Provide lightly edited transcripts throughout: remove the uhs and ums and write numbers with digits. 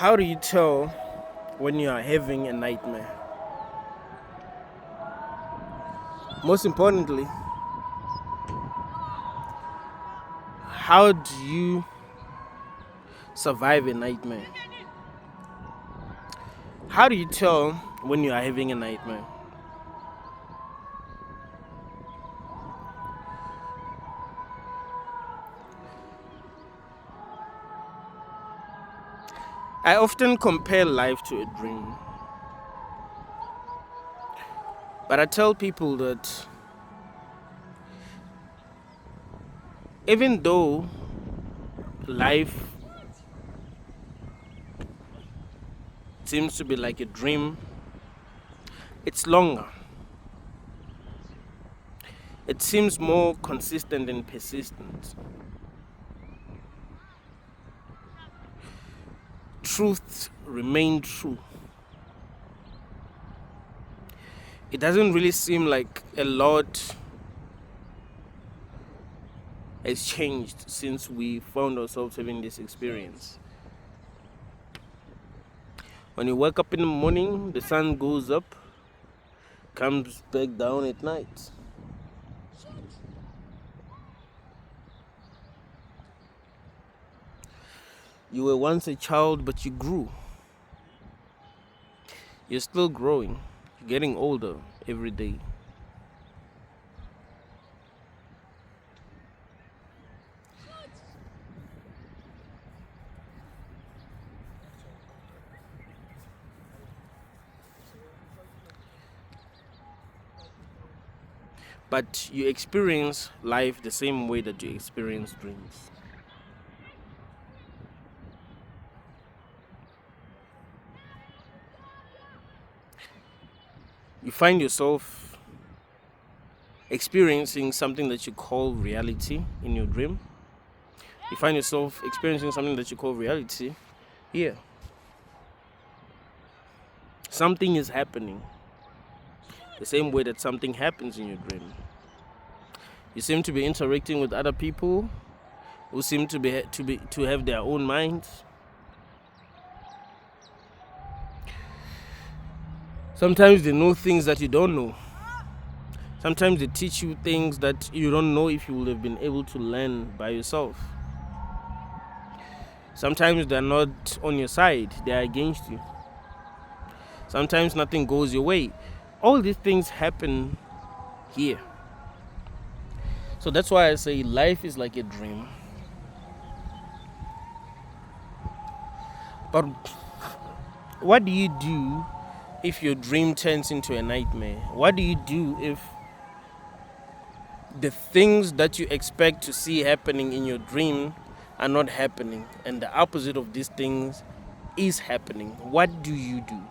How do you tell when you are having a nightmare? Most importantly, how do you survive a nightmare? How do you tell when you are having a nightmare? I often compare life to a dream. But I tell people that even though life seems to be like a dream, it's longer. It seems more consistent and persistent. Truths remain true. It doesn't really seem like a lot has changed since we found ourselves having this experience. When you wake up in the morning, the sun goes up, comes back down at night. You were once a child, but you grew. You're still growing. You're getting older every day. But you experience life the same way that you experience dreams. You find yourself experiencing something that you call reality in your dream. You find yourself experiencing something that you call reality here. Something is happening the same way that something happens in your dream. You seem to be interacting with other people who seem to have their own minds. Sometimes they know things that you don't know. Sometimes they teach you things that you don't know if you would have been able to learn by yourself. Sometimes they're not on your side, they're against you. Sometimes nothing goes your way. All these things happen here. So that's why I say life is like a dream. But what do you do if your dream turns into a nightmare? What do you do if the things that you expect to see happening in your dream are not happening and the opposite of these things is happening? What do you do?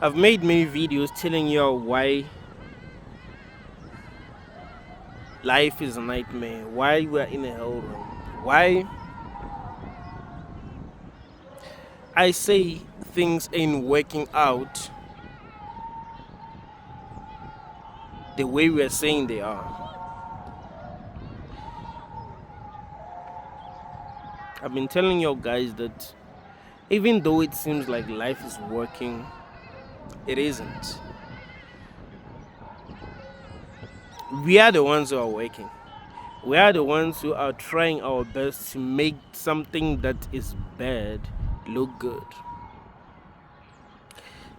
I've made many videos telling you why life is a nightmare, why we're in a hell room, why I say things ain't working out the way we're saying they are. I've been telling you guys that even though it seems like life is working, it isn't. We are the ones who are working. We are the ones who are trying our best to make something that is bad look good.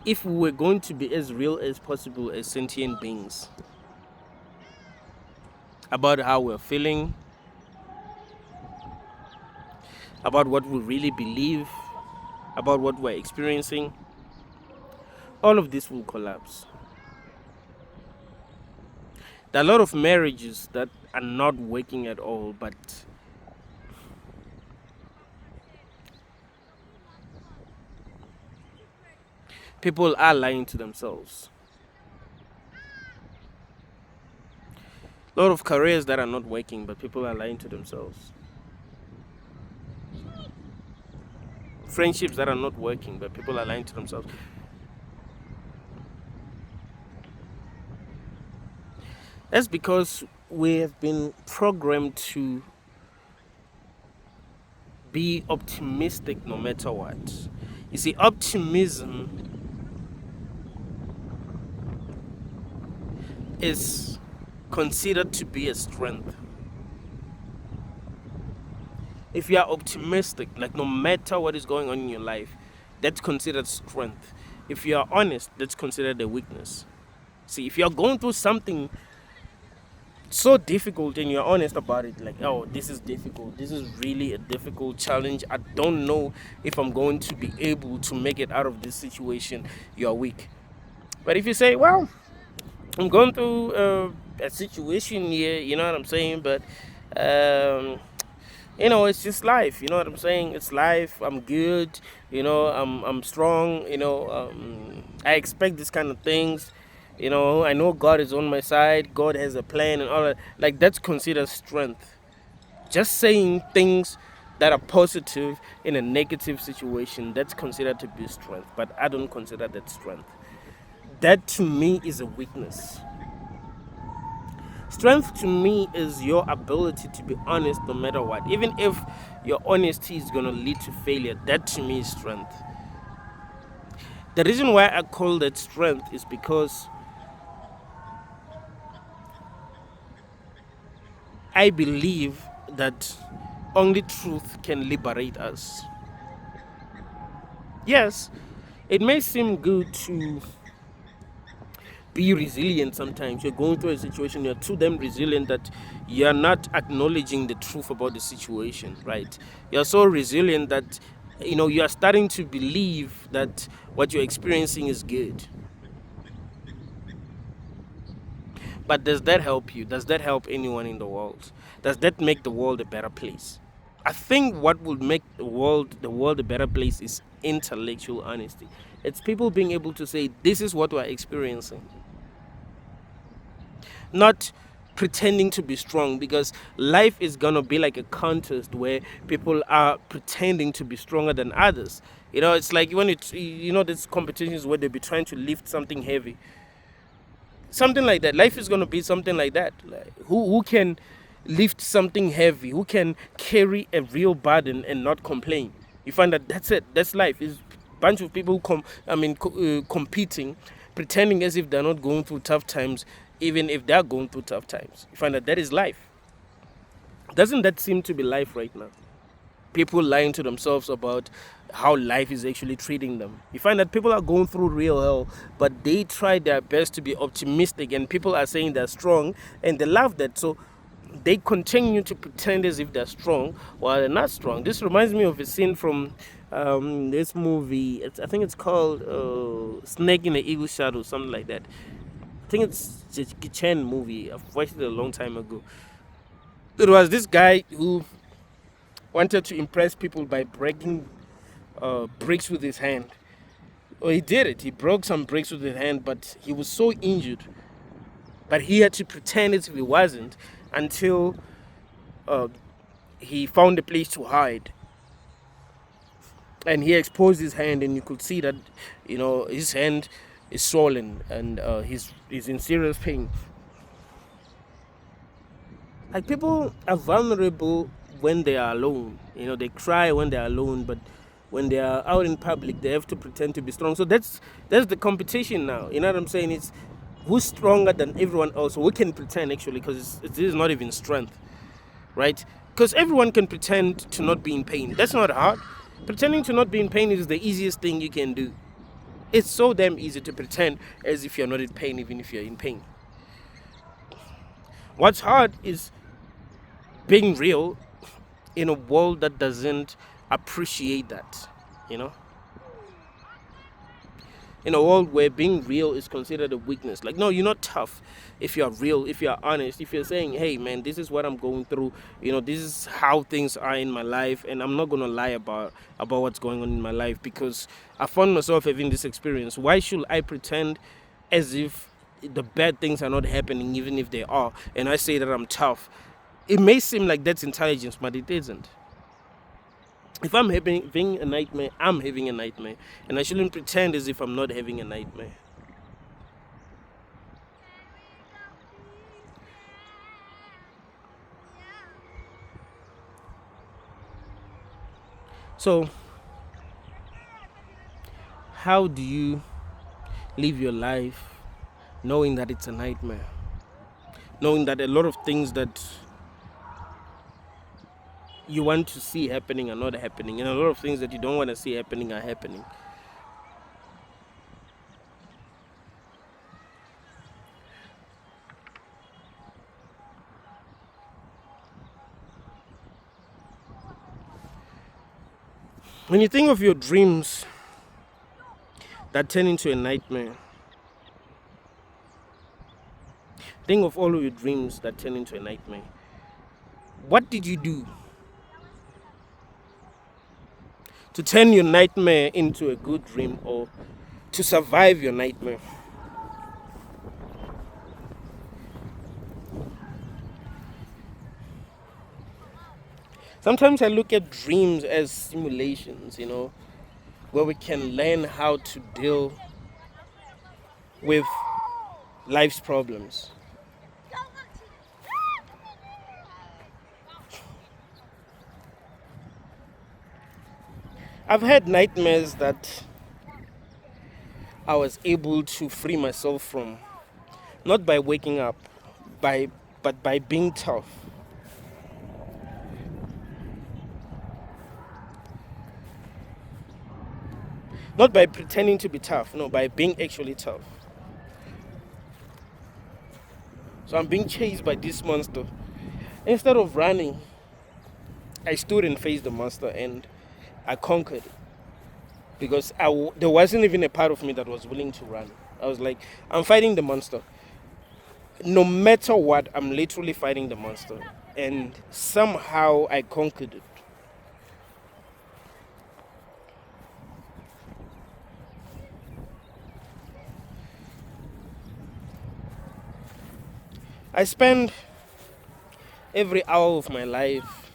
If we were going to be as real as possible as sentient beings about how we're feeling, about what we really believe, about what we're experiencing, all of this will collapse. There are a lot of marriages that are not working at all, but people are lying to themselves. A lot of careers that are not working, but people are lying to themselves. Friendships that are not working, but people are lying to themselves. That's because we have been programmed to be optimistic no matter what. You see, optimism is considered to be a strength. If you are optimistic, like no matter what is going on in your life, that's considered strength. If you are honest, that's considered a weakness. See, if you're going through something so difficult and you're honest about it, like, oh, this is difficult, this is really a difficult challenge, I don't know if I'm going to be able to make it out of this situation, you're weak. But if you say, well, I'm going through a situation here, you know what I'm saying, but um, it's just life, you know what I'm saying, it's life, I'm good, I'm strong, I expect this kind of things, I know God is on my side, God has a plan and all that. Like, that's considered strength. Just saying things that are positive in a negative situation, that's considered to be strength, but I don't consider that strength. That to me is a weakness. Strength to me is your ability to be honest no matter what. Even if your honesty is going to lead to failure, that to me is strength. The reason why I call that strength is because I believe that only truth can liberate us. Yes, it may seem good to be resilient sometimes. You're going through a situation, you're too damn resilient that you're not acknowledging the truth about the situation, right? You're so resilient that you're starting to believe that what you're experiencing is good. But does that help you? Does that help anyone in the world? Does that make the world a better place? I think what would make the world a better place is intellectual honesty. It's people being able to say, this is what we're experiencing. Not pretending to be strong, because life is gonna be like a contest where people are pretending to be stronger than others. It's like when there's competitions where they'll be trying to lift something heavy, something like that. Life is gonna be something like that. Like, who can lift something heavy, who can carry a real burden and not complain. You find that that's it, that's life. Is bunch of people competing, pretending as if they're not going through tough times, even if they're going through tough times. You find that that is life. Doesn't that seem to be life right now? People lying to themselves about how life is actually treating them. You find that people are going through real hell, but they try their best to be optimistic, and people are saying they're strong, and they love that. So they continue to pretend as if they're strong while they're not strong. This reminds me of a scene from this movie. I think it's called Snake in the Eagle's Shadow, something like that. I think it's Jackie Chan movie. I've watched it a long time ago. It was this guy who wanted to impress people by breaking bricks with his hand. Well, he did it. He broke some bricks with his hand, but he was so injured. But he had to pretend as if he wasn't until uh, he found a place to hide. And he exposed his hand, and you could see that, his hand is swollen, and he's in serious pain. Like, people are vulnerable when they are alone. They cry when they're alone, but when they are out in public, they have to pretend to be strong. So that's the competition now. You know what I'm saying? It's who's stronger than everyone else. So we can pretend, actually, because this is not even strength, right? Because everyone can pretend to not be in pain. That's not hard. Pretending to not be in pain is the easiest thing you can do. It's so damn easy to pretend as if you're not in pain, even if you're in pain. What's hard is being real in a world that doesn't appreciate that, you know in a world where being real is considered a weakness. Like, no, you're not tough if you're real, if you're honest, if you're saying, hey man, this is what I'm going through, this is how things are in my life, and I'm not going to lie about what's going on in my life, because I found myself having this experience. Why should I pretend as if the bad things are not happening, even if they are, and I say that I'm tough? It may seem like that's intelligence, but it isn't. If I'm having a nightmare, I'm having a nightmare, and I shouldn't pretend as if I'm not having a nightmare. So, how do you live your life knowing that it's a nightmare? Knowing that a lot of things that you want to see happening are not happening, and a lot of things that you don't want to see happening are happening. When you think of your dreams that turn into a nightmare, think of all of your dreams that turn into a nightmare. What did you do to turn your nightmare into a good dream, or to survive your nightmare? Sometimes I look at dreams as simulations, where we can learn how to deal with life's problems. I've had nightmares that I was able to free myself from, not by waking up, but by being tough. Not by pretending to be tough, no, by being actually tough. So I'm being chased by this monster. Instead of running, I stood and faced the monster, and I conquered it. Because there wasn't even a part of me that was willing to run. I was like, I'm fighting the monster. No matter what, I'm literally fighting the monster. And somehow I conquered it. I spend every hour of my life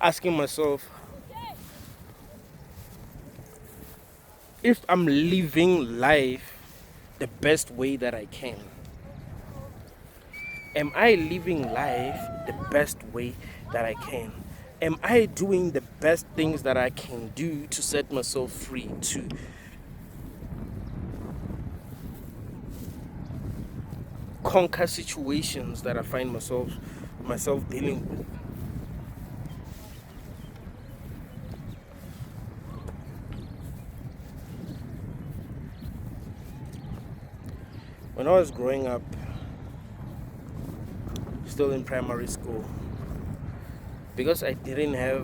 asking myself if I'm living life the best way that I can. Am I living life the best way that I can? Am I doing the best things that I can do to set myself free, to conquer situations that I find myself dealing with? When I was growing up, still in primary school, because I didn't have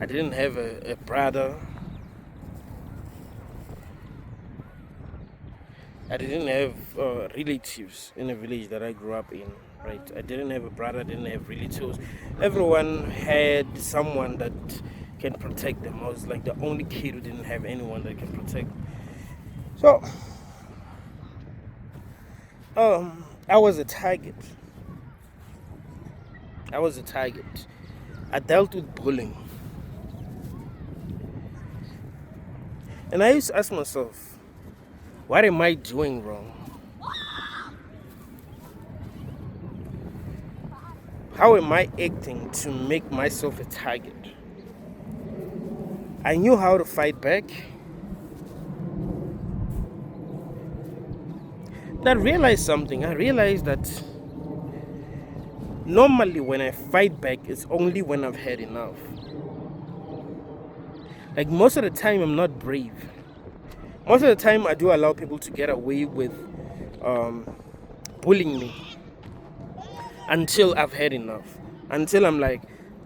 a brother, I didn't have relatives in the village that I grew up in, right? I didn't have a brother, I didn't have relatives. Everyone had someone that can protect them. I was like the only kid who didn't have anyone that can protect. So, I was a target. I dealt with bullying. And I used to ask myself, what am I doing wrong? How am I acting to make myself a target? I knew how to fight back. And I realized something. I realized that normally when I fight back, it's only when I've had enough. Like most of the time, I'm not brave. Most of the time, I do allow people to get away with bullying me until I've had enough. Until I'm like,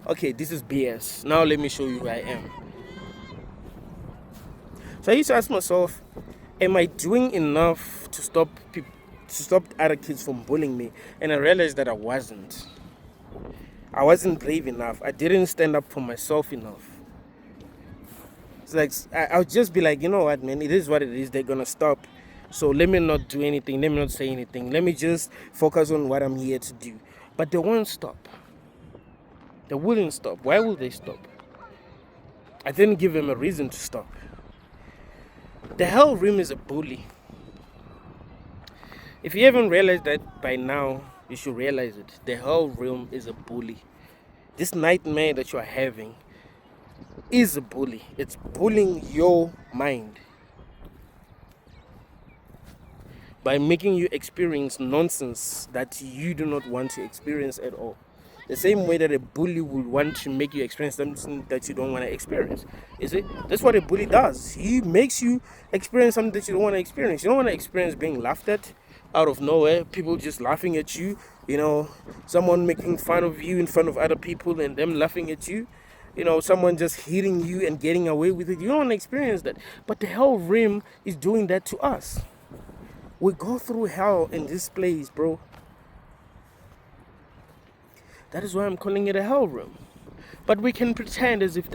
okay, this is BS. Now let me show you who I am. So I used to ask myself, am I doing enough to stop other kids from bullying me? And I realized that I wasn't. I wasn't brave enough. I didn't stand up for myself enough. It's like I'll just be like, you know what, man, it is what it is. They're gonna stop. So let me not do anything. Let me not say anything. Let me just focus on what I'm here to do. But they won't stop. They wouldn't stop. Why would they stop? I didn't give them a reason to stop. The hell realm is a bully. If you haven't realized that by now, you should realize it. The hell realm is a bully. This nightmare that you are having is a bully. It's bullying your mind by making you experience nonsense that you do not want to experience at all. The same way that a bully would want to make you experience something that you don't want to experience. You see, that's what a bully does. He makes you experience something that you don't want to experience. You don't want to experience being laughed at out of nowhere, people just laughing at you, someone making fun of you in front of other people and them laughing at you. Someone just hitting you and getting away with it. You don't want to experience that. But the hell rim is doing that to us. We go through hell in this place, bro. That is why I'm calling it a hell room. But we can pretend as if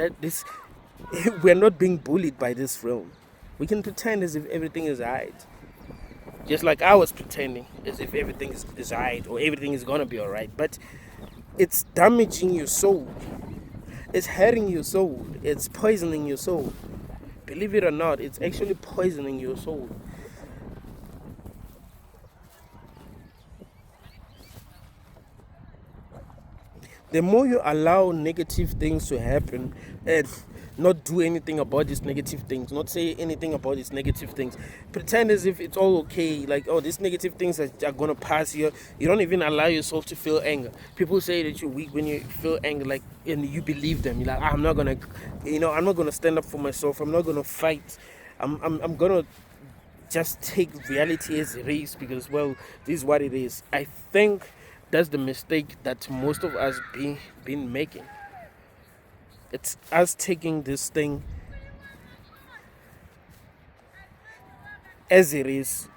we're not being bullied by this realm. We can pretend as if everything is alright. Just like I was pretending as if everything is alright or everything is gonna be alright. But it's damaging your soul. It's hurting your soul. It's poisoning your soul. Believe it or not, it's actually poisoning your soul. The more you allow negative things to happen and not do anything about these negative things, not say anything about these negative things, pretend as if it's all okay, like, oh, these negative things are gonna pass you. You don't even allow yourself to feel anger. People say that you're weak when you feel anger, like, and you believe them. You're like, I'm not gonna stand up for myself. I'm not gonna fight. I'm gonna just take reality as it is because, well, this is what it is. I think that's the mistake that most of us been making. It's us taking this thing as it is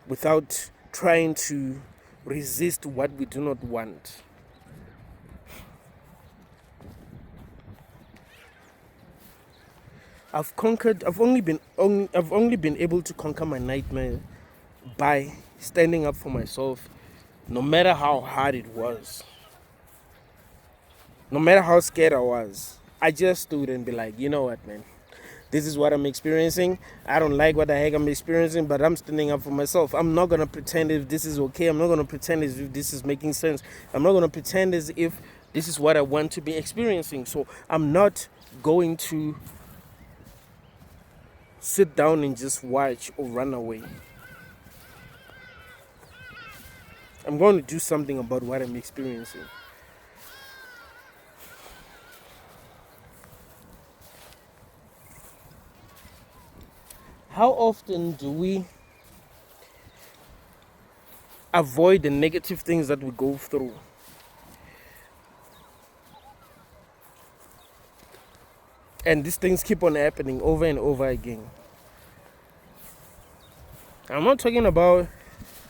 without trying to resist what we do not want. I've only been able to conquer my nightmare by standing up for myself, no matter how hard it was. No matter how scared I was, I just stood and be like, you know what, man? This is what I'm experiencing. I don't like what the heck I'm experiencing, but I'm standing up for myself. I'm not going to pretend if this is okay. I'm not going to pretend as if this is making sense. I'm not going to pretend as if this is what I want to be experiencing. So I'm not going to sit down and just watch or run away. I'm going to do something about what I'm experiencing. How often do we avoid the negative things that we go through? And these things keep on happening over and over again. I'm not talking about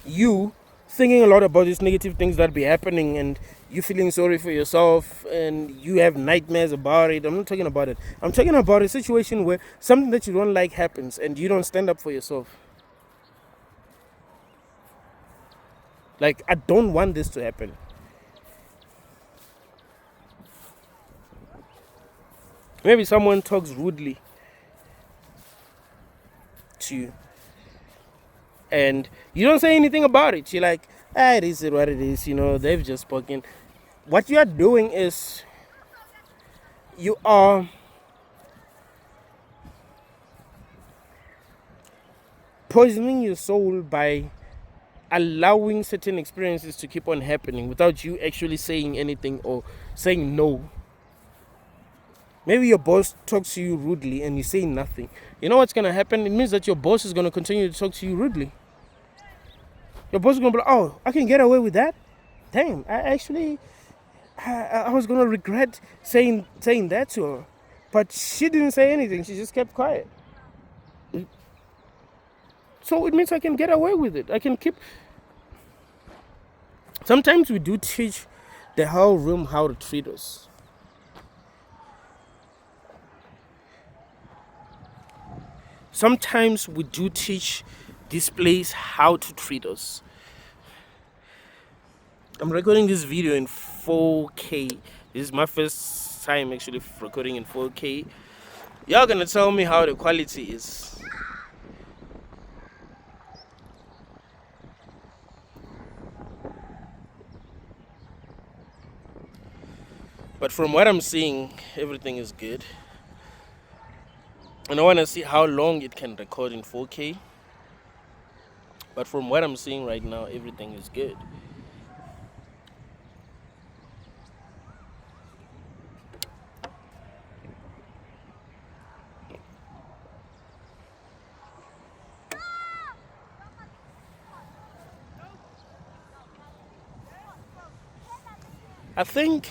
you thinking a lot about these negative things that be happening and you feeling sorry for yourself and you have nightmares about it. I'm not talking about it. I'm talking about a situation where something that you don't like happens and you don't stand up for yourself. Like, I don't want this to happen. Maybe someone talks rudely to you and you don't say anything about it. You're like, it is what it is, they've just spoken. What you are doing is you are poisoning your soul by allowing certain experiences to keep on happening without you actually saying anything or saying no. Maybe your boss talks to you rudely and you say nothing. You know what's going to happen? It means that your boss is going to continue to talk to you rudely. Your boss is going to be like, oh, I can get away with that? Damn, I was going to regret saying that to her. But she didn't say anything. She just kept quiet. So it means I can get away with it. I can keep... Sometimes we do teach the whole room how to treat us. Sometimes we do teach this place how to treat us. I'm recording this video in 4K. This is my first time actually recording in 4K. Y'all gonna tell me how the quality is. But from what I'm seeing, everything is good. And I want to see how long it can record in 4K. But from what I'm seeing right now, everything is good. I think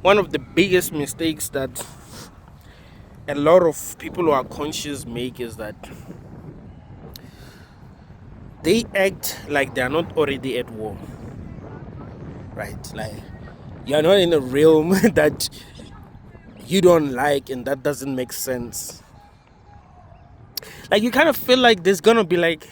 one of the biggest mistakes that a lot of people who are conscious make is that they act like they're not already at war. Right? Like, you're not in a realm that you don't like and that doesn't make sense. Like, you kind of feel like there's gonna be like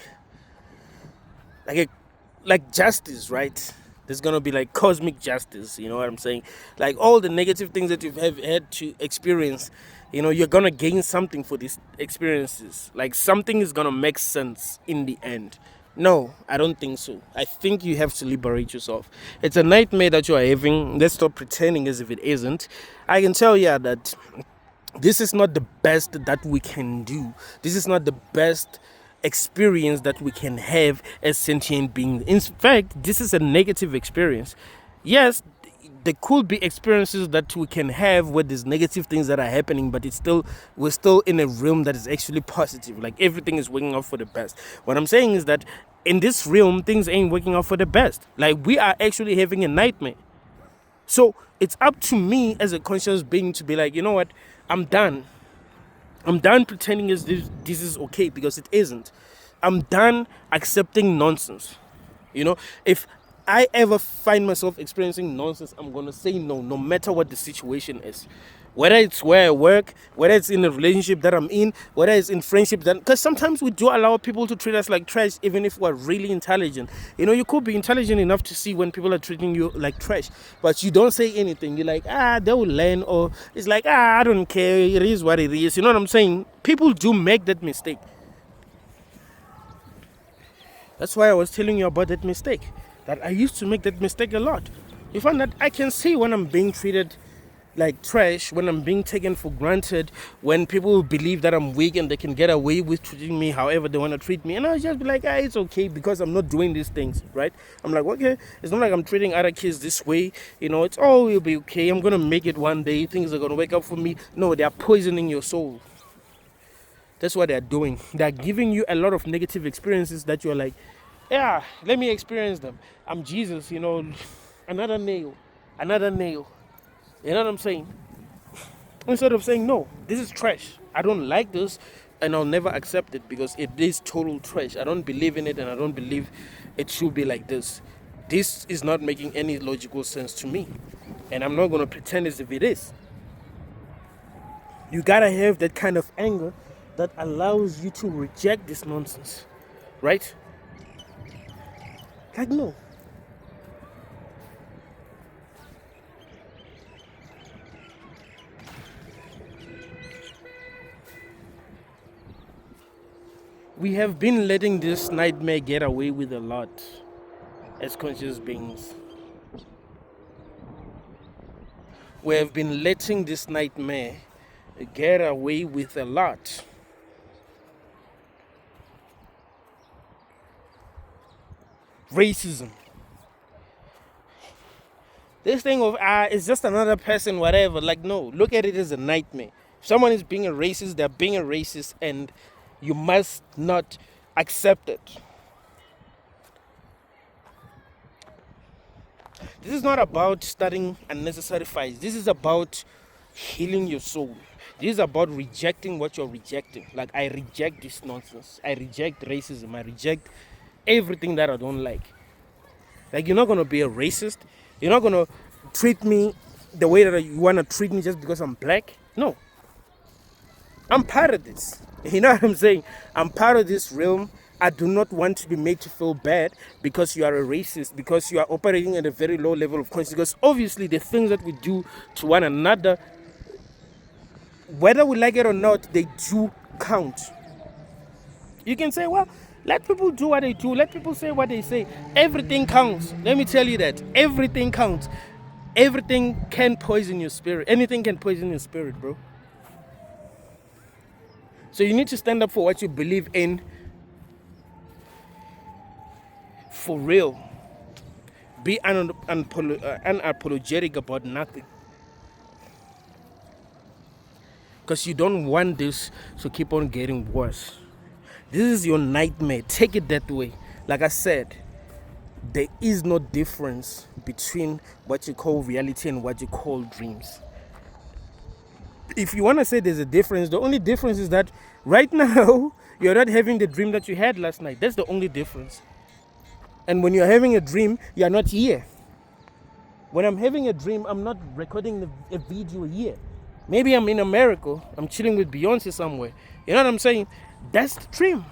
justice, right? There's gonna be like cosmic justice, you know what I'm saying? Like, all the negative things that you've had to experience, you're gonna gain something for these experiences. Like, something is gonna make sense in the end. No, I don't think so. I think you have to liberate yourself. It's a nightmare that you are having. Let's stop pretending as if it isn't. I can tell you that this is not the best that we can do. This is not the best experience that we can have as sentient beings. In fact, this is a negative experience. Yes, there could be experiences that we can have where there's negative things that are happening, but we're still in a realm that is actually positive. Like, everything is working out for the best. What I'm saying is that in this realm, things ain't working out for the best. Like, we are actually having a nightmare. So it's up to me as a conscious being to be like, you know what, I'm done. I'm done pretending as this is okay, because it isn't. I'm done accepting nonsense. If I ever find myself experiencing nonsense, I'm going to say no matter what the situation is. Whether it's where I work, whether it's in a relationship that I'm in, whether it's in friendship, because sometimes we do allow people to treat us like trash, even if we're really intelligent. You could be intelligent enough to see when people are treating you like trash, but you don't say anything. You're like, they will learn, or it's like, I don't care, it is what it is. You know what I'm saying? People do make that mistake. That's why I was telling you about that mistake. That I used to make that mistake a lot. You find that I can see when I'm being treated like trash, when I'm being taken for granted, when people believe that I'm weak and they can get away with treating me however they want to treat me. And I'll just be like, it's okay because I'm not doing these things, right? I'm like, okay, it's not like I'm treating other kids this way. It's all will be okay. I'm going to make it one day. Things are going to wake up for me. No, they are poisoning your soul. That's what they're doing. They're giving you a lot of negative experiences that you're like, yeah, let me experience them. I'm Jesus, another nail. You know what I'm saying? Instead of saying, no, this is trash. I don't like this and I'll never accept it because it is total trash. I don't believe in it and I don't believe it should be like this. This is not making any logical sense to me. And I'm not going to pretend as if it is. You gotta have that kind of anger that allows you to reject this nonsense, right? Like, no. We have been letting this nightmare get away with a lot as conscious beings. We have been letting this nightmare get away with a lot. Racism. This thing of, it's just another person, whatever. Like, no, look at it as a nightmare. If someone is being a racist, they're being a racist, and you must not accept it. This is not about starting unnecessary fights. This is about healing your soul. This is about rejecting what you're rejecting. Like, I reject this nonsense. I reject racism. I reject everything that I don't like. Like, you're not going to be a racist. You're not going to treat me the way that you want to treat me just because I'm black. No. I'm part of this. You know what I'm saying? I'm part of this realm. I do not want to be made to feel bad because you are a racist, because you are operating at a very low level of consciousness. Because obviously the things that we do to one another, whether we like it or not, they do count. You can say, well, Let people do what they do. Let people say what they say. Everything counts. Let me tell you that. Everything counts. Everything can poison your spirit. Anything can poison your spirit, bro. So you need to stand up for what you believe in. For real. Be unapologetic about nothing. Because you don't want this to keep on getting worse. This is your nightmare. Take it that way. Like I said, there is no difference between what you call reality and what you call dreams. If you want to say there's a difference, the only difference is that right now, you're not having the dream that you had last night. That's the only difference. And when you're having a dream, you're not here. When I'm having a dream, I'm not recording a video here. Maybe I'm in America. I'm chilling with Beyonce somewhere. You know what I'm saying? That's the dream.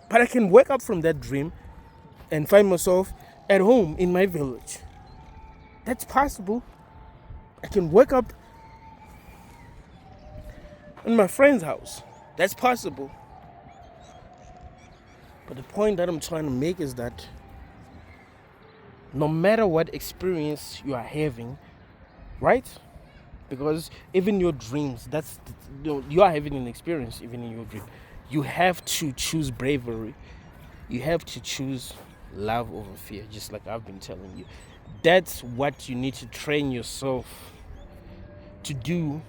But I can wake up from that dream and find myself at home in my village. That's possible. I can wake up in my friend's house. That's possible. But the point that I'm trying to make is that no matter what experience you are having, right? Because even your dreams, you are having an experience even in your dream. You have to choose bravery. You have to choose love over fear, just like I've been telling you. That's what you need to train yourself to do.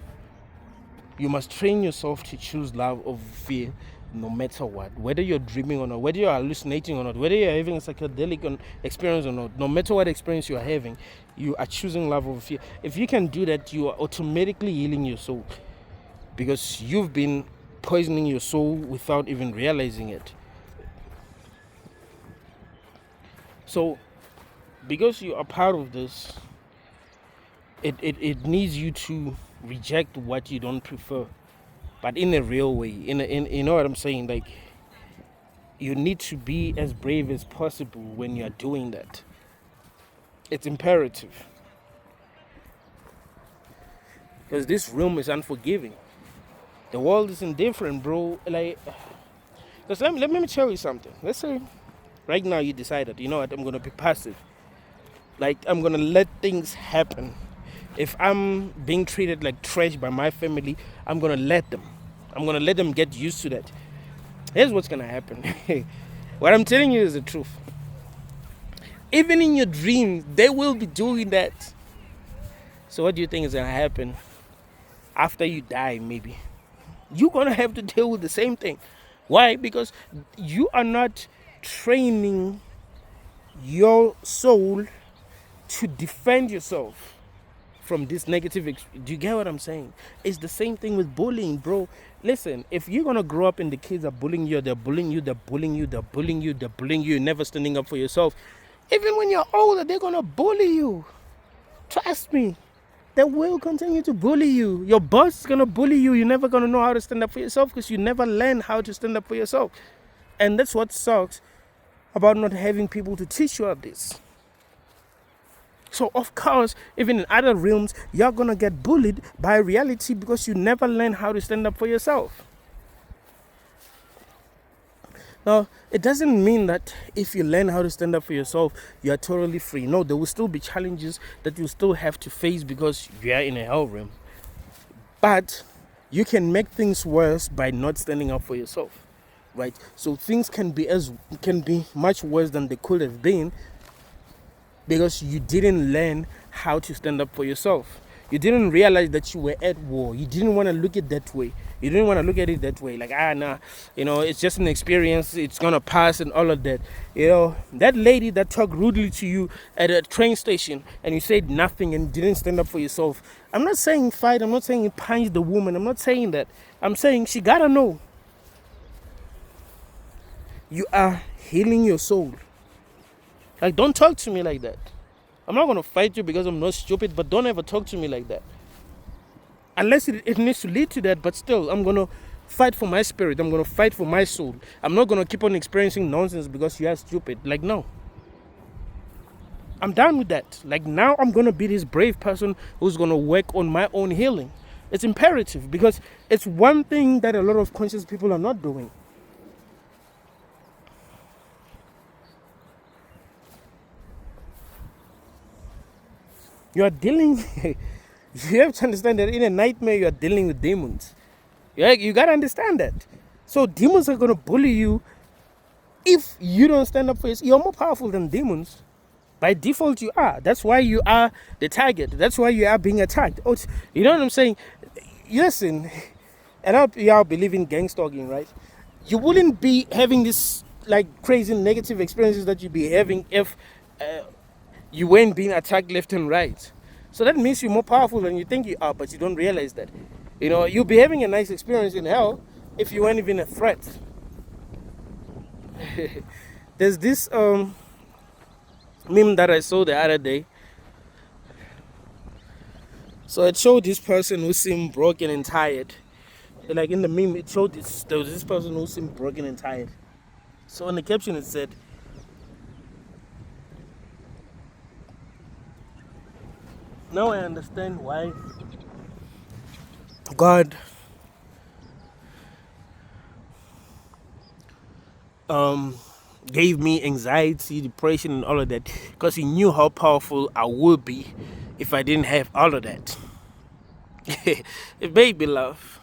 You must train yourself to choose love over fear no matter what. Whether you're dreaming or not, whether you're hallucinating or not, whether you're having a psychedelic experience or not, no matter what experience you're having, you are choosing love over fear. If you can do that, you are automatically healing your soul. Because you've been poisoning your soul without even realizing it. So, because you are part of this, it needs you to reject what you don't prefer, but in a real way. In you know what I'm saying? Like, you need to be as brave as possible when you are doing that. It's imperative, because this room is unforgiving. The world is indifferent, bro. Like, because let me tell you something. Let's say right now you decided, you know what, I'm gonna be passive. Like, I'm gonna let things happen. If I'm being treated like trash by my family, I'm gonna let them. I'm gonna let them get used to that. Here's what's gonna happen. What I'm telling you is the truth. Even in your dreams, they will be doing that. So what do you think is gonna happen after you die? Maybe you're gonna have to deal with the same thing. Why? Because you are not training your soul to defend yourself from this negative. Do you get what I'm saying? It's the same thing with bullying, bro. Listen, if you're gonna grow up and the kids are bullying you, they're bullying you, you're never standing up for yourself. Even when you're older, they're gonna bully you. Trust me. They will continue to bully you. Your boss is gonna bully you. You're never gonna know how to stand up for yourself because you never learn how to stand up for yourself. And that's what sucks about not having people to teach you of this. So of course, even in other realms, you're gonna get bullied by reality because you never learn how to stand up for yourself. Now, it doesn't mean that if you learn how to stand up for yourself, you're totally free. No, there will still be challenges that you still have to face because you are in a hell realm. But you can make things worse by not standing up for yourself, right? So things can be much worse than they could have been because you didn't learn how to stand up for yourself. You didn't realize that you were at war. You didn't want to look at it that way. You didn't want to look at it that way. Like, nah, it's just an experience. It's going to pass and all of that. That lady that talked rudely to you at a train station and you said nothing and didn't stand up for yourself. I'm not saying fight. I'm not saying punch the woman. I'm not saying that. I'm saying she got to know. You are healing your soul. Like, don't talk to me like that. I'm not going to fight you because I'm not stupid, but don't ever talk to me like that. Unless it needs to lead to that, but still, I'm going to fight for my spirit. I'm going to fight for my soul. I'm not going to keep on experiencing nonsense because you are stupid. Like, no. I'm done with that. Like, now I'm going to be this brave person who's going to work on my own healing. It's imperative because it's one thing that a lot of conscious people are not doing. You are dealing. You have to understand that in a nightmare, you are dealing with demons. Yeah, you gotta understand that. So demons are gonna bully you if you don't stand up for yourself. You're more powerful than demons. By default, you are. That's why you are the target. That's why you are being attacked. Oh, you know what I'm saying? Listen, and y'all believe in gang stalking, right? You wouldn't be having this like crazy negative experiences that you'd be having if you weren't being attacked left and right. So that means you're more powerful than you think you are, but you don't realize that. You know, you'll be having a nice experience in hell if you weren't even a threat. There's this meme that I saw the other day. So it showed this person who seemed broken and tired. Like in the meme, it showed there was this person who seemed broken and tired. So in the caption it said, "Now I understand why God gave me anxiety, depression, and all of that, because He knew how powerful I would be if I didn't have all of that." It made me laugh.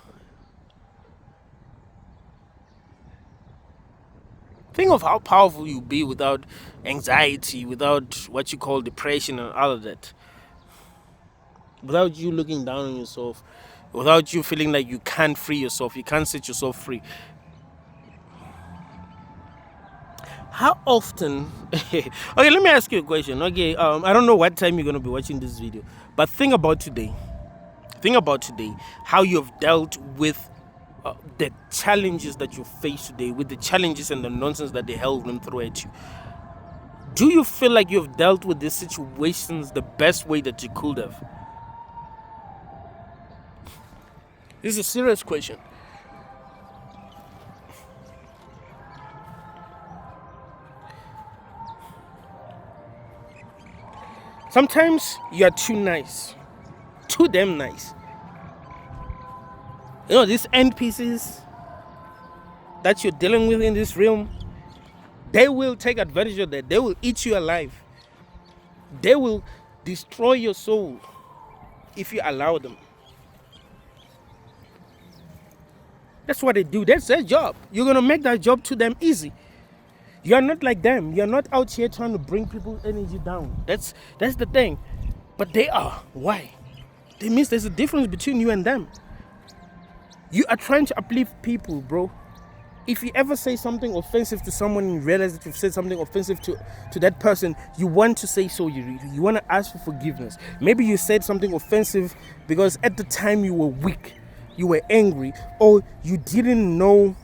Think of how powerful you'd be without anxiety, without what you call depression and all of that. Without you looking down on yourself, without you feeling like you can't free yourself, you can't set yourself free. How often okay, let me ask you a question. Okay, I don't know what time you're going to be watching this video, but think about today, how you have dealt with the challenges that you face today, with the challenges and the nonsense that they held them through at you. Do you feel like you've dealt with these situations the best way that you could have? This is a serious question. Sometimes you are too nice, too damn nice. You know, these NPCs that you're dealing with in this realm, they will take advantage of that. They will eat you alive. They will destroy your soul if you allow them. That's what they do. That's their job. You're going to make that job to them easy. You're not like them. You're not out here trying to bring people's energy down. That's the thing. But they are. Why? It means there's a difference between you and them. You are trying to uplift people, bro. If you ever say something offensive to someone and you realize that you've said something offensive to that person, you want to say so. You want to ask for forgiveness. Maybe you said something offensive because at the time you were weak, you were angry, or you didn't know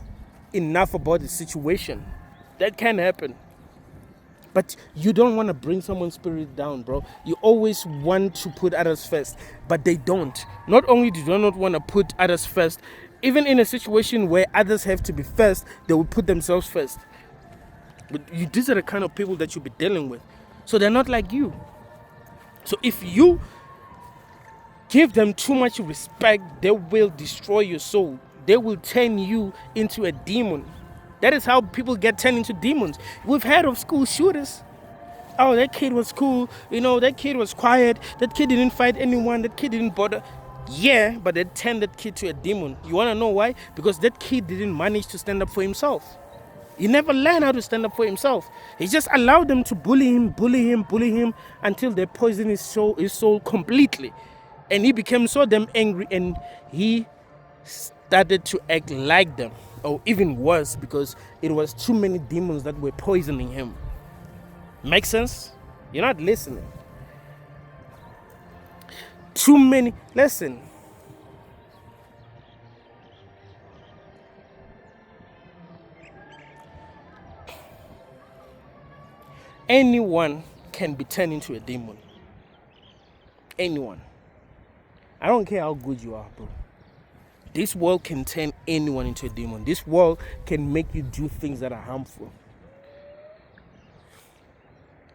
enough about the situation. That can happen. But you don't want to bring someone's spirit down, bro. You always want to put others first, but they don't. Not only do they not want to put others first, even in a situation where others have to be first, they will put themselves first. But these are the kind of people that you'll be dealing with. So they're not like you. So if you give them too much respect, they will destroy your soul. They will turn you into a demon. That is how people get turned into demons. We've heard of school shooters. Oh, that kid was cool. You know, that kid was quiet. That kid didn't fight anyone. That kid didn't bother. Yeah, but they turned that kid to a demon. You want to know why? Because that kid didn't manage to stand up for himself. He never learned how to stand up for himself. He just allowed them to bully him until they poisoned his soul completely. And he became so damn angry and he started to act like them. Or even worse, because it was too many demons that were poisoning him. Make sense? You're not listening. Too many. Listen. Anyone can be turned into a demon. Anyone. I don't care how good you are, bro. This world can turn anyone into a demon. This world can make you do things that are harmful.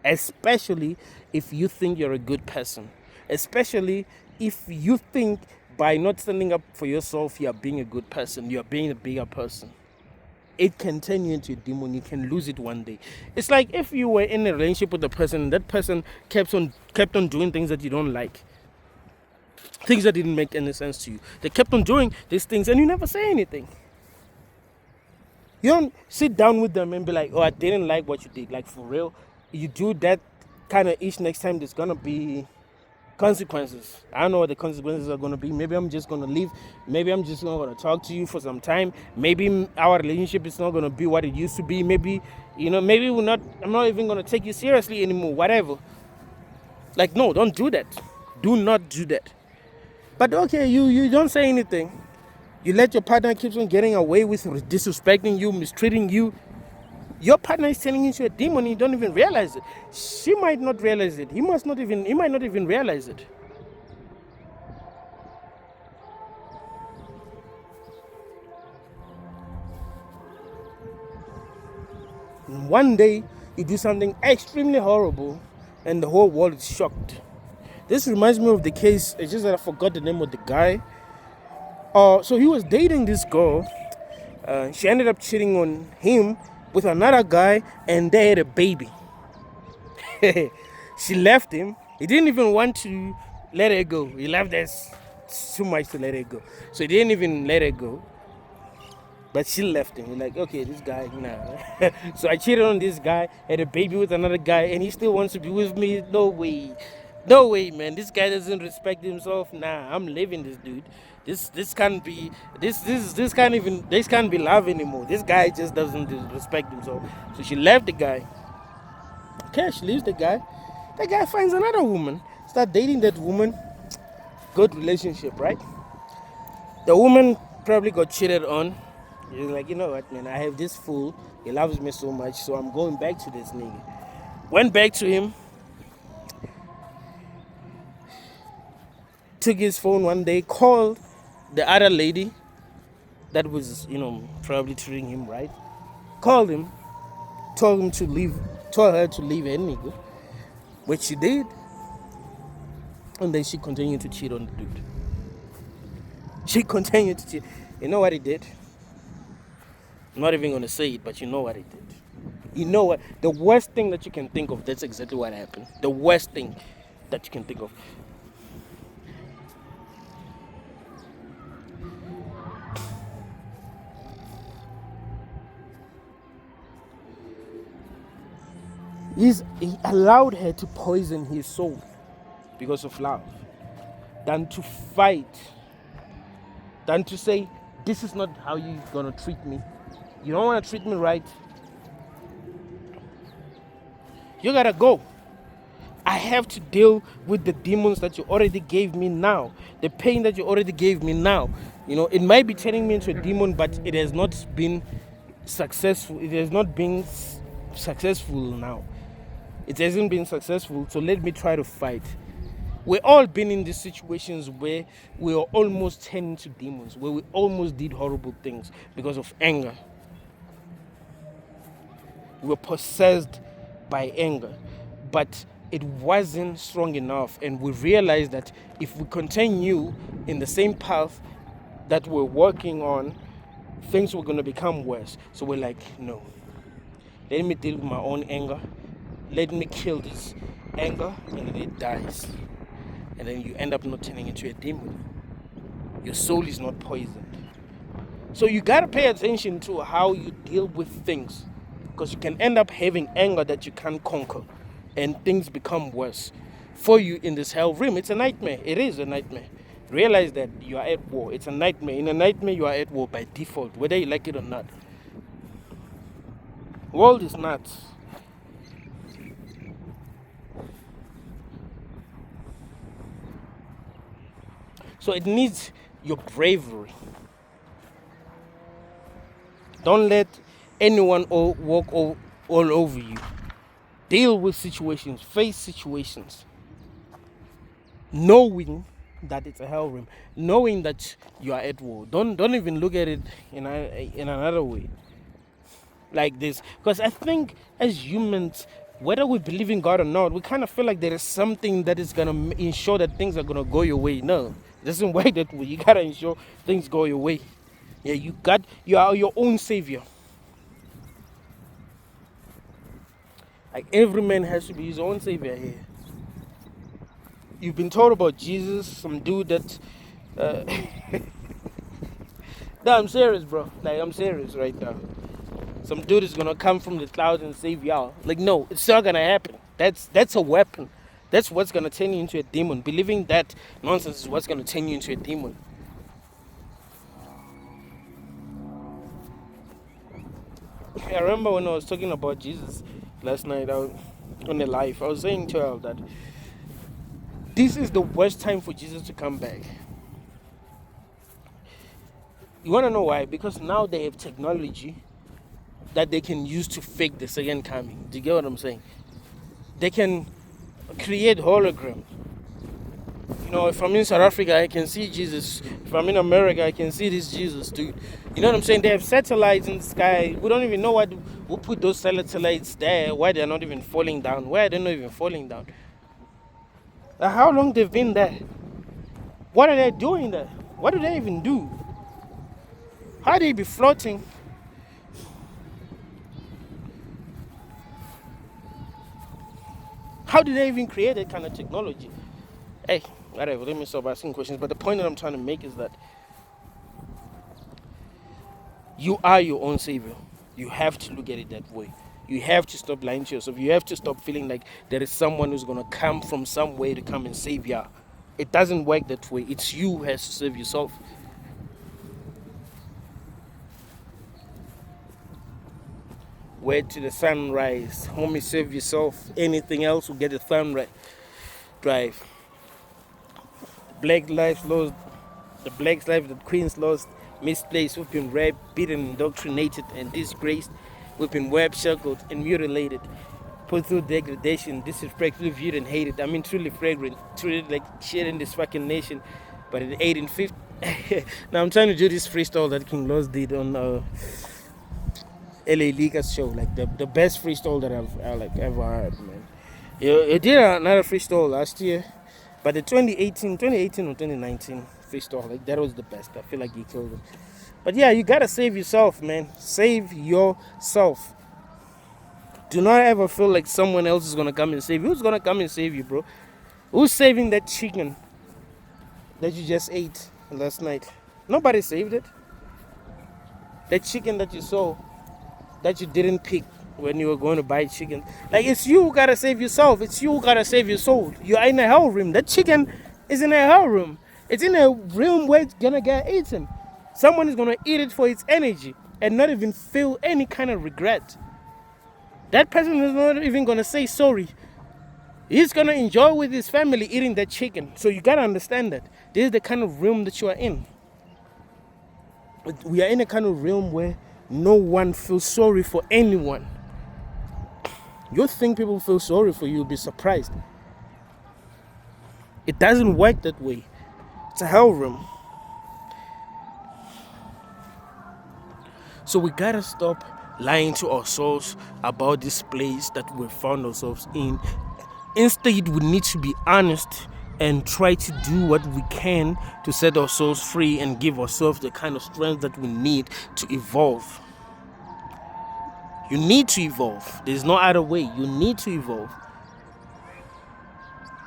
Especially if you think you're a good person. Especially if you think by not standing up for yourself, you're being a good person. You're being a bigger person. it can turn you into a demon. You can lose it one day. It's like if you were in a relationship with a person, and that person kept on doing things that you don't like, things that didn't make any sense to you. They kept on doing these things, and you never say anything. You don't sit down with them and be like, "Oh, I didn't like what you did." Like, for real, you do that kind of ish next time, there's gonna be consequences. I don't know what the consequences are gonna be. Maybe I'm just gonna leave. Maybe I'm just not gonna talk to you for some time. Maybe our relationship is not gonna be what it used to be. Maybe, maybe we're not. I'm not even gonna take you seriously anymore. Whatever. Like, no, don't do that. Do not do that. But okay, you don't say anything. You let your partner keep on getting away with disrespecting you, mistreating you. Your partner is turning into a demon and you don't even realize it. She might not realize it. He might not even realize it. And one day you do something extremely horrible and the whole world is shocked. This reminds me of the case, it's just that I forgot the name of the guy. So he was dating this girl. She ended up cheating on him with another guy, and they had a baby. She left him. He didn't even want to let her go. He loved her too much to let her go. So he didn't even let her go. But she left him. He's like, okay, this guy, nah. So I cheated on this guy, had a baby with another guy, and he still wants to be with me. No way. No way, man. This guy doesn't respect himself. Nah, I'm leaving this dude. This can't be this can't be love anymore. This guy just doesn't respect himself. So she left the guy. Okay, she leaves the guy. The guy finds another woman. Start dating that woman. Good relationship, right? The woman probably got cheated on. He's like, you know what, man, I have this fool. He loves me so much, so I'm going back to this nigga. Went back to him. Took his phone one day, called the other lady that was, probably treating him right. Called him, told her to leave her nigga, which she did. And then she continued to cheat on the dude. She continued to cheat. You know what he did? I'm not even going to say it, but you know what he did. You know what? The worst thing that you can think of, that's exactly what happened. The worst thing that you can think of. He allowed her to poison his soul because of love, than to fight, than to say, this is not how you're going to treat me. You don't want to treat me right. You got to go. I have to deal with the demons that you already gave me now. The pain that you already gave me now. It might be turning me into a demon, but it has not been successful. It has not been successful now. It hasn't been successful, so let me try to fight. We've all been in these situations where we are almost turning to demons, where we almost did horrible things because of anger. We were possessed by anger, but it wasn't strong enough, and we realized that if we continue in the same path that we're working on, things were going to become worse. So we're like, no, let me deal with my own anger. Let me kill this anger, and then it dies. And then you end up not turning into a demon. Your soul is not poisoned. So you got to pay attention to how you deal with things, because you can end up having anger that you can't conquer, and things become worse for you in this hell realm. It's a nightmare. It is a nightmare. Realize that you are at war. It's a nightmare. In a nightmare, you are at war by default, whether you like it or not. World is nuts. So it needs your bravery. Don't let anyone walk all over you. Deal with situations, face situations, knowing that it's a hell realm, knowing that you are at war. Don't even look at it in another way, like this. Because I think as humans, whether we believe in God or not, we kind of feel like there is something that is going to ensure that things are going to go your way. No, it doesn't work that way. You got to ensure things go your way. Yeah, you are your own savior. Like every man has to be his own savior here. You've been told about Jesus, some dude that uh, no, I'm serious, bro. Like, I'm serious right now. Some dude is gonna come from the clouds and save y'all. Like, no, it's not gonna happen. That's a weapon. That's what's gonna turn you into a demon. Believing that nonsense is what's gonna turn you into a demon. I remember when I was talking about Jesus last night on the live, I was saying to her that this is the worst time for Jesus to come back. You wanna know why? Because now they have technology that they can use to fake the second coming. Do you get what I'm saying? They can create holograms. You know, if I'm in South Africa, I can see Jesus. If I'm in America, I can see this Jesus, dude. You know what I'm saying? They have satellites in the sky. We don't even know who put those satellites there, why they're not even falling down. Why are they not even falling down? How long they've been there? What are they doing there? What do they even do? How they be floating? How did they even create that kind of technology? Hey, whatever, let me stop asking questions. But the point that I'm trying to make is that you are your own savior. You have to look at it that way. You have to stop lying to yourself. You have to stop feeling like there is someone who's going to come from somewhere to come and save you. It doesn't work that way. It's you who has to save yourself. Wait till the sunrise. Homie, save yourself. Anything else will get the sunrise. Drive. Black lives lost. The black lives that Queens lost. Misplaced. We've been raped, beaten, indoctrinated, and disgraced. We've been web shackled and mutilated. Put through degradation, disrespectfully viewed and hated. I mean, truly fragrant. Truly like shit in this fucking nation. But in 1850. Now I'm trying to do this freestyle that King Los did on LA Liga's show, like the best freestyle that I've ever heard, man. It did another freestyle last year, but the 2018 or 2019 freestyle, like that was the best. I feel like he killed it. But yeah, you gotta save yourself, man. Save yourself. Do not ever feel like someone else is gonna come and save you. Who's gonna come and save you, bro? Who's saving that chicken that you just ate last night? Nobody saved it. That chicken that you saw, that you didn't pick when you were going to buy chicken. Like, it's you who gotta save yourself. It's you who gotta save your soul. You're in a hell room. That chicken is in a hell room. It's in a room where it's gonna get eaten. Someone is gonna eat it for its energy and not even feel any kind of regret. That person is not even gonna say sorry. He's gonna enjoy with his family eating that chicken. So you gotta understand that. This is the kind of realm that you are in. We are in a kind of realm where no one feels sorry for anyone. You think people feel sorry for you, you'll be surprised. It doesn't work that way. It's a hell room. So we gotta stop lying to ourselves about this place that we found ourselves in. Instead, we need to be honest and try to do what we can to set ourselves free and give ourselves the kind of strength that we need to evolve. You need to evolve. There's no other way. You need to evolve.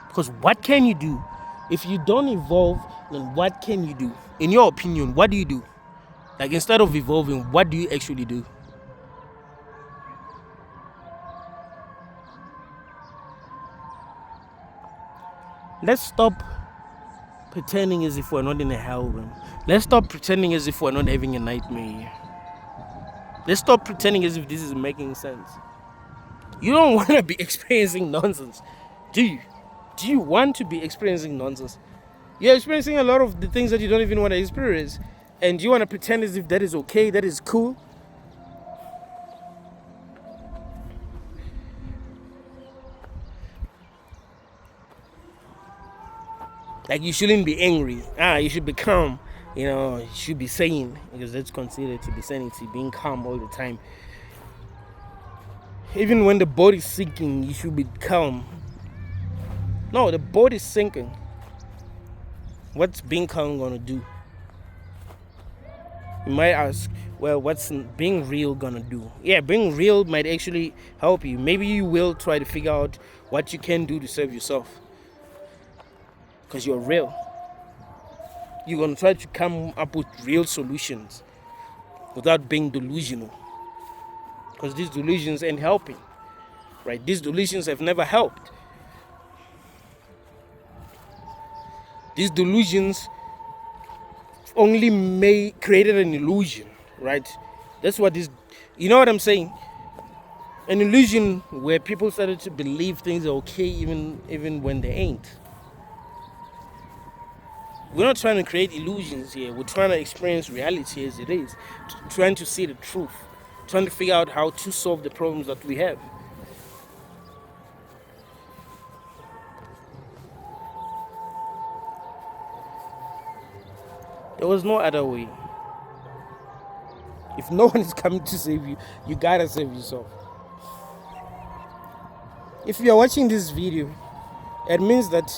Because what can you do? If you don't evolve, then what can you do? In your opinion, what do you do? Like, instead of evolving, what do you actually do? Let's stop pretending as if we're not in a hell room. Let's stop pretending as if we're not having a nightmare. Let's stop pretending as if this is making sense. You don't want to be experiencing nonsense, do you? Do you want to be experiencing nonsense? You're experiencing a lot of the things that you don't even want to experience, and you want to pretend as if that is okay, that is cool. Like, you shouldn't be angry. You should be calm. You should be sane, because that's considered to be sanity, being calm all the time. Even when the body's sinking, you should be calm. No, the body's sinking. What's being calm gonna do? You might ask, well, what's being real gonna do? Yeah, being real might actually help you. Maybe you will try to figure out what you can do to serve yourself. Because you're real. You're gonna try to come up with real solutions without being delusional. Because these delusions ain't helping. Right? These delusions have never helped. These delusions only created an illusion, right? That's what this, you know what I'm saying? An illusion where people started to believe things are okay even when they ain't. We're not trying to create illusions here. We're trying to experience reality as it is, trying to see the truth, trying to figure out how to solve the problems that we have. There was no other way. If no one is coming to save you, you gotta save yourself. If you are watching this video, it means that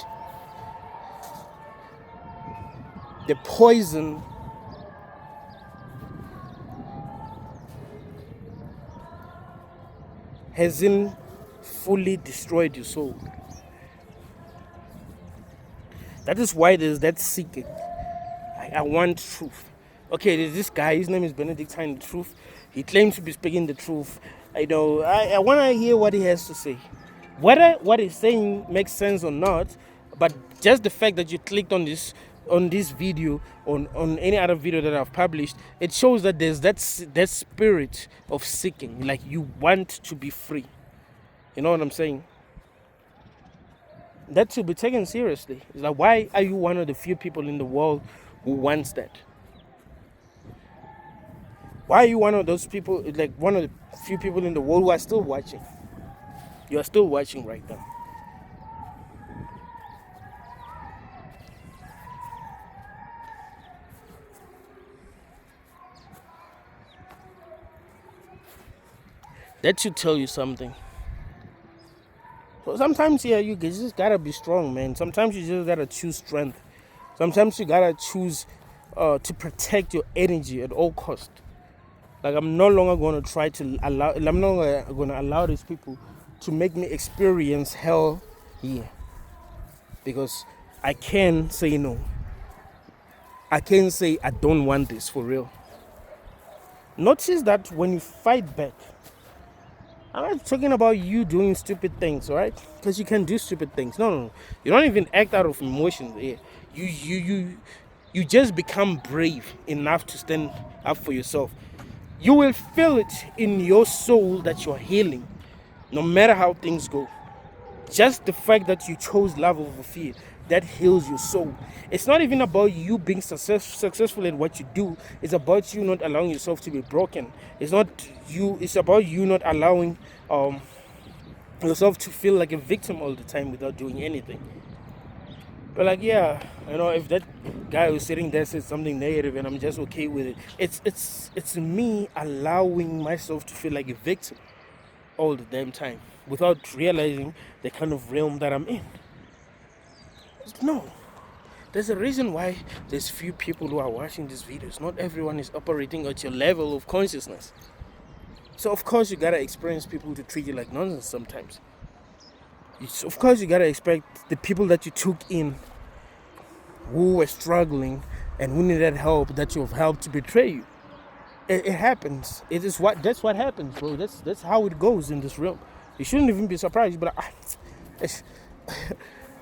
the poison hasn't fully destroyed your soul. That is why there's that seeking. I want truth. Okay, there's this guy, his name is Benedictine the Truth. He claims to be speaking the truth. I want to hear what he has to say. Whether what he's saying makes sense or not, but just the fact that you clicked on this video, on any other video that I've published, it shows that there's that spirit of seeking, like you want to be free. You know what I'm saying? That should be taken seriously. It's like, why are you one of the few people in the world who wants that? Why are you one of those people, like one of the few people in the world who are still watching? You are still watching right now. That should tell you something. So sometimes, yeah, you just gotta be strong, man. Sometimes you just gotta choose strength. Sometimes you gotta choose to protect your energy at all cost. Like, I'm no longer gonna allow these people to make me experience hell here. Because I can say no. I can say I don't want this for real. Notice that when you fight back, I'm not talking about you doing stupid things, all right? Because you can do stupid things. No. You don't even act out of emotions. Yeah. You just become brave enough to stand up for yourself. You will feel it in your soul that you're healing, no matter how things go. Just the fact that you chose love over fear, that heals your soul. It's not even about you being successful in what you do. It's about you not allowing yourself to be broken. It's about you not allowing yourself to feel like a victim all the time without doing anything. But like, yeah, if that guy who's sitting there says something negative and I'm just okay with it, it's me allowing myself to feel like a victim all the damn time without realizing the kind of realm that I'm in. No. There's a reason why there's few people who are watching these videos. Not everyone is operating at your level of consciousness. So of course you gotta experience people to treat you like nonsense sometimes. Of course you gotta expect the people that you took in who were struggling and who needed help, that you've helped, to betray you. It happens. That's what happens, bro. That's how it goes in this realm. You shouldn't even be surprised, but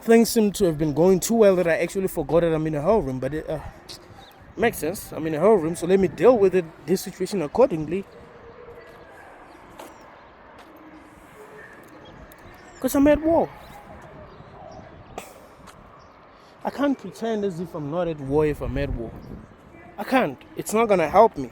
things seem to have been going too well that I actually forgot that I'm in a hell room. But it makes sense. I'm in a hell room, so let me deal with this situation accordingly. Because I'm at war. I can't pretend as if I'm not at war if I'm at war. I can't. It's not going to help me.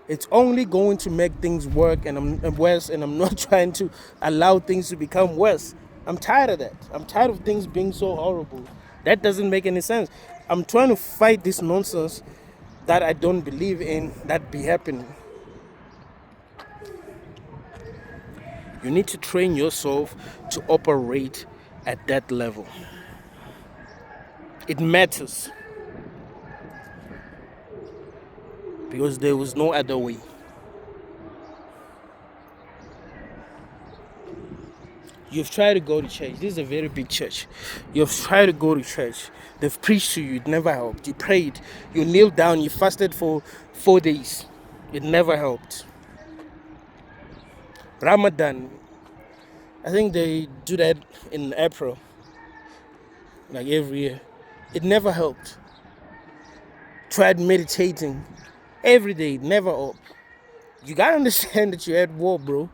It's only going to make things work and I'm worse, and I'm not trying to allow things to become worse. I'm tired of that. I'm tired of things being so horrible. That doesn't make any sense. I'm trying to fight this nonsense that I don't believe in that be happening. You need to train yourself to operate at that level. It matters. because there was no other way. You've tried to go to church. This is a very big church. You've tried to go to church. They've preached to you. It never helped. You prayed. You kneeled down. You fasted for 4 days. It never helped. Ramadan. I think they do that in April. Like every year. It never helped. Tried meditating. Every day. It never helped. You gotta understand that you're at war, bro.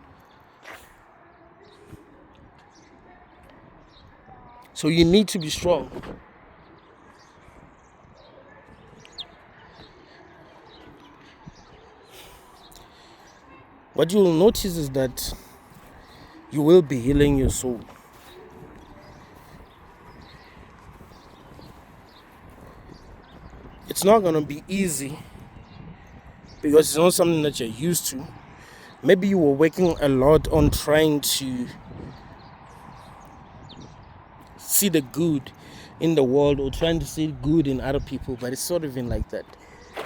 So you need to be strong. What you will notice is that you will be healing your soul. It's not going to be easy because it's not something that you're used to. Maybe you were working a lot on trying to see the good in the world or trying to see good in other people, but it's sort of been like that.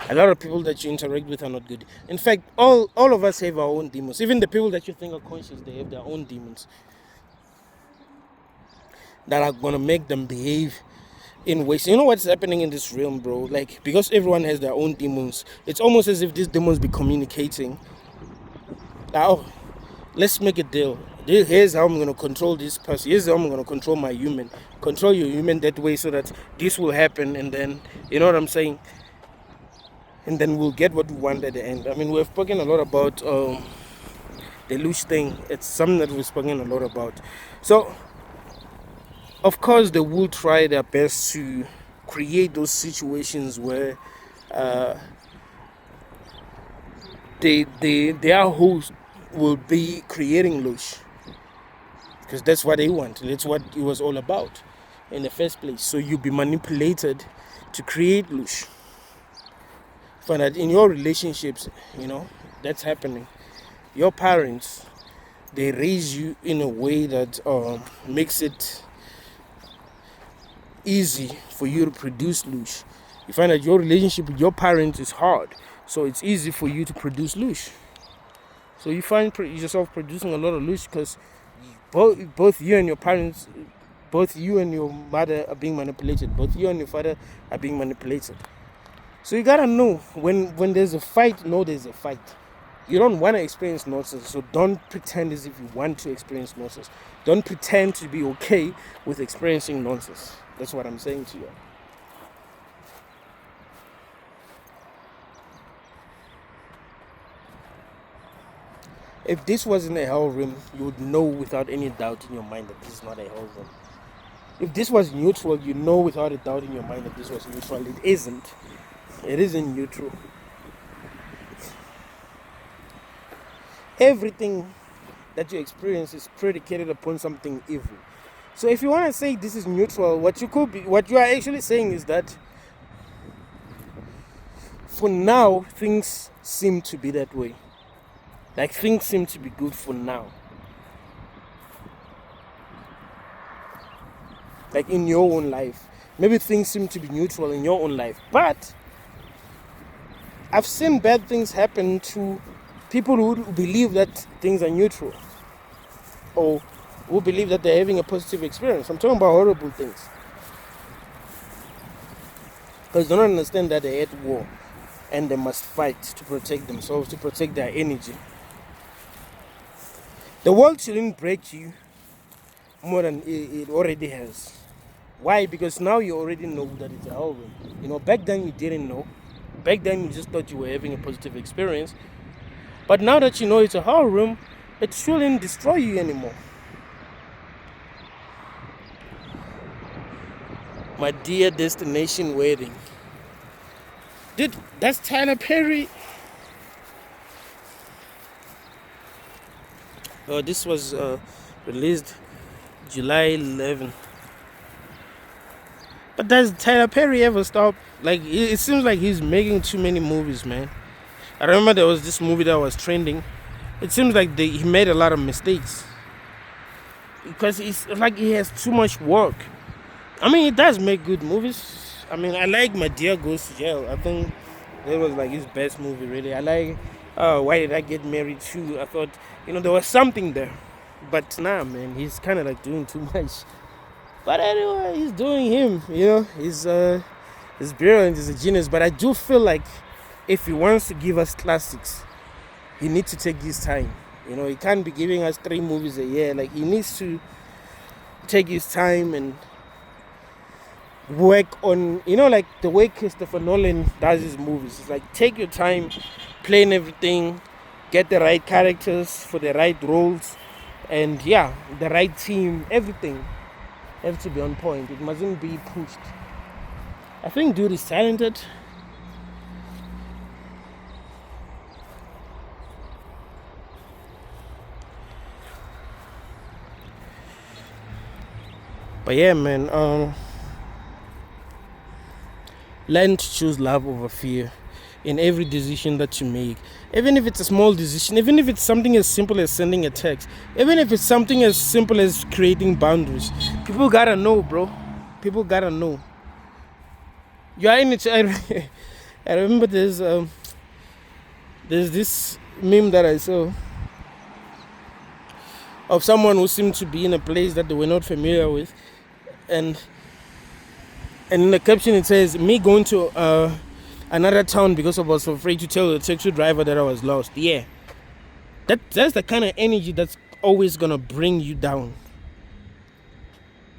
A lot of people that you interact with are not good. In fact, all of us have our own demons. Even the people that you think are conscious, they have their own demons that are going to make them behave in ways. You know what's happening in this realm, bro? Like, because everyone has their own demons, it's almost as if these demons be communicating. Oh, let's make a deal. Here's how I'm going to control this person. Here's how I'm going to control my human. Control your human that way so that this will happen. And then, you know what I'm saying? And then we'll get what we want at the end. I mean, we've spoken a lot about the Lush thing. It's something that we've spoken a lot about. So, of course, they will try their best to create those situations where their host will be creating Lush. Because that's what they want. That's what it was all about in the first place. So you'll be manipulated to create Lush. Find that in your relationships, you know, that's happening. Your parents, they raise you in a way that makes it easy for you to produce Lush. You find that your relationship with your parents is hard, so it's easy for you to produce Lush. So you find yourself producing a lot of Lush because both you and your parents, both you and your mother are being manipulated. Both you and your father are being manipulated. So you gotta know when there's a fight, know there's a fight. You don't want to experience nonsense, so don't pretend as if you want to experience nonsense. Don't pretend to be okay with experiencing nonsense. That's what I'm saying to you. If this wasn't a hell room, you would know without any doubt in your mind that this is not a hell room. If this was neutral, you know without a doubt in your mind that this was neutral. It isn't. It isn't neutral. Everything that you experience is predicated upon something evil. So if you want to say this is neutral, what you are actually saying is that for now things seem to be that way. Like things seem to be good for now. Like in your own life. Maybe things seem to be neutral in your own life. But I've seen bad things happen to people who believe that things are neutral. Or who believe that they're having a positive experience. I'm talking about horrible things. Because they don't understand that they're at war. And they must fight to protect themselves, to protect their energy. The world shouldn't break you more than it already has. Why? Because now you already know that it's a hell room. You know, back then you didn't know. Back then you just thought you were having a positive experience. But now that you know it's a hell room, it shouldn't destroy you anymore. My dear destination wedding. Dude, that's Tyler Perry. This was released July 11. But does Tyler Perry ever stop? Like, it seems like he's making too many movies, man. I remember there was this movie that was trending. It seems like he made a lot of mistakes. Because it's like he has too much work. I mean, he does make good movies. I mean, I like My Dear Goes to Jail. I think That was like his best movie, really. I like Why Did I Get Married too. I thought, there was something there. But nah, man, he's kind of like doing too much. But anyway, he's doing him, he's brilliant, he's a genius. But I do feel like if he wants to give us classics, he needs to take his time. He can't be giving us 3 movies a year. Like, he needs to take his time and work on, like the way Christopher Nolan does his movies. It's like, take your time, plan everything, get the right characters for the right roles, and yeah, the right team, everything have to be on point. It mustn't be pushed. I think dude is talented. But yeah, man, learn to choose love over fear in every decision that you make. Even if it's a small decision, even if it's something as simple as sending a text, even if it's something as simple as creating boundaries. People gotta know, bro. People gotta know. You are in it. I remember there's this meme that I saw of someone who seemed to be in a place that they were not familiar with, and in the caption it says, "Me going to another town because I was afraid to tell the taxi driver that I was lost." Yeah, that's the kind of energy that's always gonna bring you down.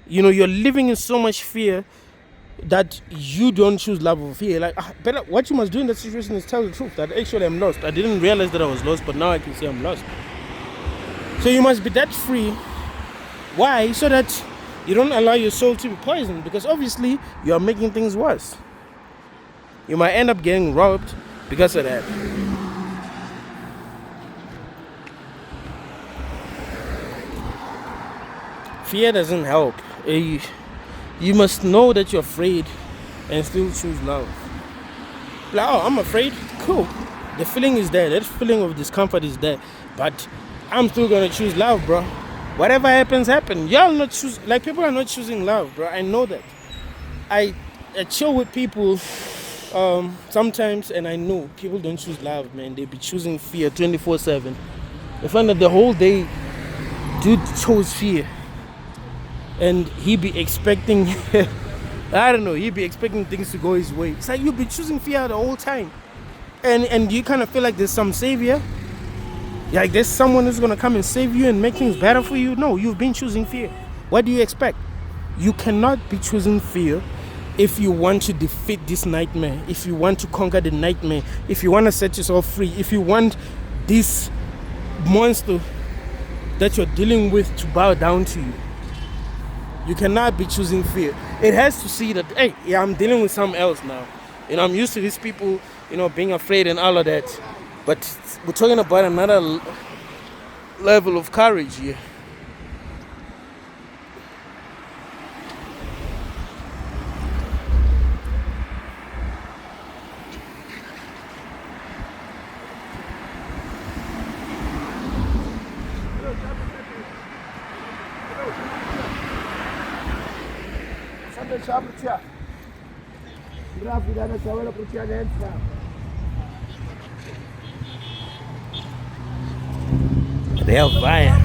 You're living in so much fear that you don't choose love over fear. Like, better, what you must do in that situation is tell the truth that actually I'm lost. I didn't realize that I was lost, but now I can say I'm lost. So you must be that free. Why? So that you don't allow your soul to be poisoned, because obviously you are making things worse. You might end up getting robbed because of that. Fear doesn't help. You must know that you're afraid and still choose love. Like, oh, I'm afraid. Cool. The feeling is there. That feeling of discomfort is there. But I'm still gonna choose love, bro. Whatever happens, happen. Y'all not choose. Like, people are not choosing love, bro. I know that. I chill with people sometimes, and I know people don't choose love, man. They be choosing fear 24/7. They find that the whole day, dude chose fear, and he be expecting I don't know, he be expecting things to go his way. It's like, you be choosing fear the whole time, and you kind of feel like there's some savior, like there's someone who's gonna come and save you and make things better for you. No, you've been choosing fear. What do you expect? You cannot be choosing fear if you want to defeat this nightmare, if you want to conquer the nightmare, if you want to set yourself free, if you want this monster that you're dealing with to bow down to you. You cannot be choosing fear. It has to see that, hey, yeah, I'm dealing with something else now. I'm used to these people, being afraid and all of that. But we're talking about another level of courage here. They are violent.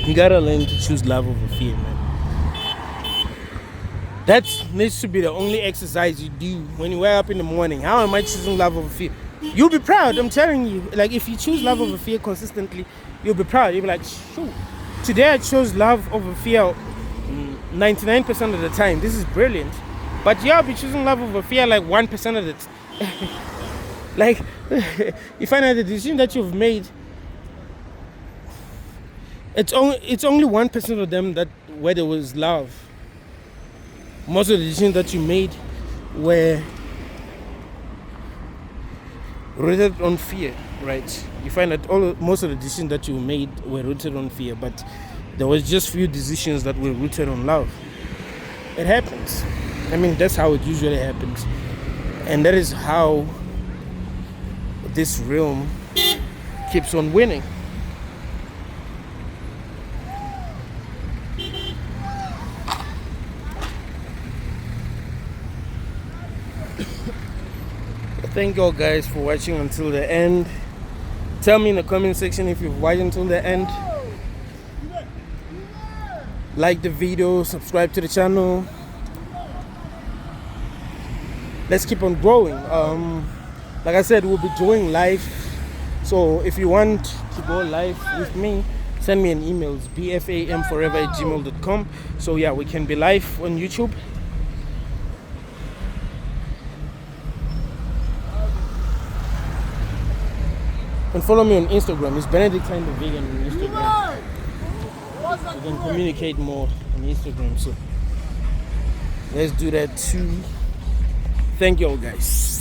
You gotta learn to choose love over fear, man. That needs to be the only exercise you do when you wake up in the morning. How am I choosing love over fear? You'll be proud, I'm telling you. Like, if you choose love over fear consistently, you'll be proud. You'll be like, shoot, today I chose love over fear 99% of the time. This is brilliant. But you'll be choosing love over fear like 1% of the time. Like, you find out the decision that you've made, it's only 1% of them that where there was love. Most of the decisions that you made were rooted on fear, right? You find that most of the decisions that you made were rooted on fear, but there was just few decisions that were rooted on love. It happens. I mean, that's how it usually happens, and that is how this realm keeps on winning. thank you all guys for watching until the end. Tell me in the comment section if you've watched until the end. Like the video, subscribe to the channel. Let's keep on growing. Like I said, we'll be doing live. So if you want to go live with me, send me an email. It's bfamforever@gmail.com. So yeah, we can be live on YouTube. And follow me on Instagram. It's Benedictine the Vegan on Instagram. We can communicate more on Instagram. So let's do that too. Thank you all guys.